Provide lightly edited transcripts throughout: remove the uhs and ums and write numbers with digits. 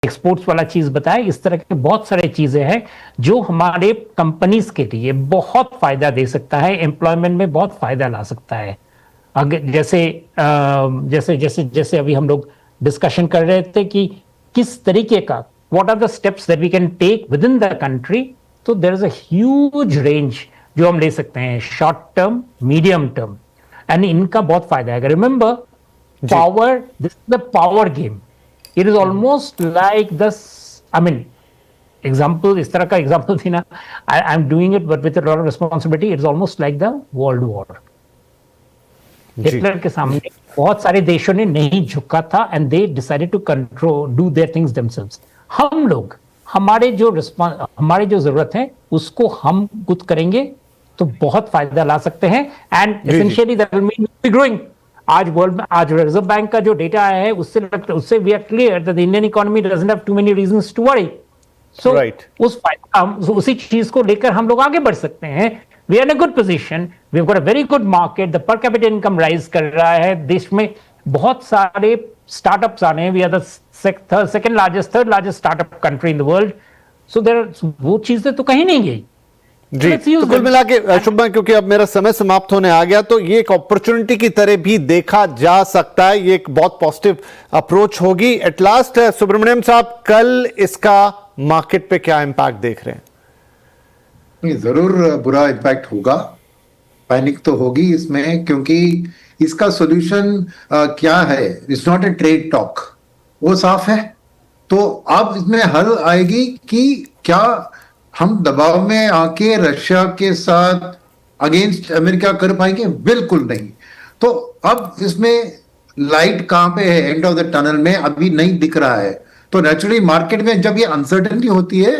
Exports वाला चीज बताया, इस तरह के बहुत सारे चीजें हैं जो हमारे कंपनीज के लिए बहुत फायदा दे सकता है, एम्प्लॉयमेंट में बहुत फायदा ला सकता है। अगर जैसे अभी हम लोग डिस्कशन कर रहे थे कि किस तरीके का, what are the steps that we can take within the country, तो there is a huge range जो हम ले सकते हैं, short term, medium term, and इनका बहुत फायदा है। Remember, power, this is the power game. It is almost like दस, आई मीन एग्जाम्पल, इस तरह का एग्जाम्पल थी ना, I am doing it but with a lot of responsibility. It is almost like the world war. Hitler के सामने बहुत सारे देशों ने नहीं झुका था, and they decided to control, do their things themselves. हम लोग, हमारे जो जरूरत है उसको हम खुद करेंगे तो बहुत फायदा ला सकते हैं, and essentially that will mean growing. आज वर्ल्ड में, आज रिजर्व बैंक का जो डेटा आया है उससे we are clear that the Indian economy doesn't have too many reasons to worry. So उसी चीज को लेकर हम लोग आगे बढ़ सकते हैं। We are in a good position, we have got a very good market, the per capita income rise कर रहा है, देश में बहुत सारे स्टार्टअप्स आ रहे हैं, we are the second largest, third largest startup country in the world. So there, वो चीजें तो कहीं नहीं गई जी। तो कुल मिला के शुभम, क्योंकि अब मेरा समय समाप्त होने आ गया, तो ये एक अपॉर्चुनिटी की तरह भी देखा जा सकता है, ये एक बहुत पॉजिटिव अप्रोच होगी। एट लास्ट सुब्रमण्यम साहब, कल इसका मार्केट पे क्या इंपैक्ट देख रहे हैं? जरूर बुरा इंपैक्ट होगा, पैनिक तो होगी इसमें, क्योंकि इसका सॉल्यूशन क्या है? It's not a trade talk, वो साफ है। तो अब इसमें हल आएगी कि क्या हम दबाव में आके रशिया के साथ अगेंस्ट अमेरिका कर पाएंगे? बिल्कुल नहीं। तो अब इसमें लाइट कहां पे है? एंड ऑफ द टनल में अभी नहीं दिख रहा है। तो नेचुरली मार्केट में जब ये अनसर्टेनिटी होती है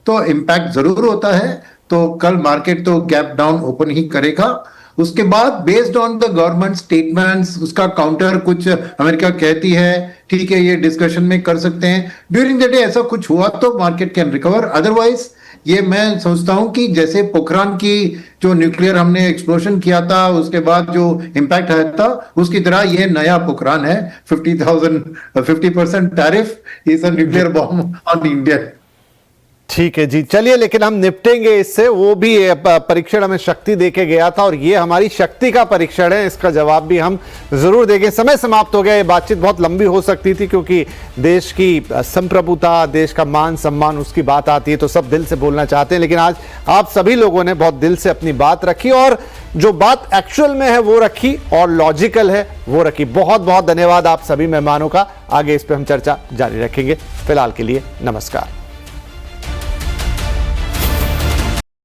तो इंपैक्ट जरूर होता है। तो कल मार्केट तो गैप डाउन ओपन ही करेगा। उसके बाद based on the government statements, उसका काउंटर कुछ अमेरिका कहती है, ठीक है, ये डिस्कशन में कर सकते हैं। ड्यूरिंग द डे ऐसा कुछ हुआ तो मार्केट कैन रिकवर। अदरवाइज ये मैं सोचता हूं कि जैसे पोखरान की जो न्यूक्लियर हमने एक्सप्लोजन किया था, उसके बाद जो इंपैक्ट आया था, उसकी तरह ये नया पोखरान है। 50% tariff is a nuclear bomb on India. ठीक है जी, चलिए, लेकिन हम निपटेंगे इससे। वो भी परीक्षण हमें शक्ति देके गया था और ये हमारी शक्ति का परीक्षण है, इसका जवाब भी हम जरूर देंगे। समय समाप्त हो गया, ये बातचीत बहुत लंबी हो सकती थी, क्योंकि देश की संप्रभुता, देश का मान सम्मान, उसकी बात आती है तो सब दिल से बोलना चाहते हैं। लेकिन आज आप सभी लोगों ने बहुत दिल से अपनी बात रखी, और जो बात एक्चुअल में है वो रखी, और लॉजिकल है वो रखी। बहुत बहुत धन्यवाद आप सभी मेहमानों का। आगे इस पर हम चर्चा जारी रखेंगे। फिलहाल के लिए नमस्कार।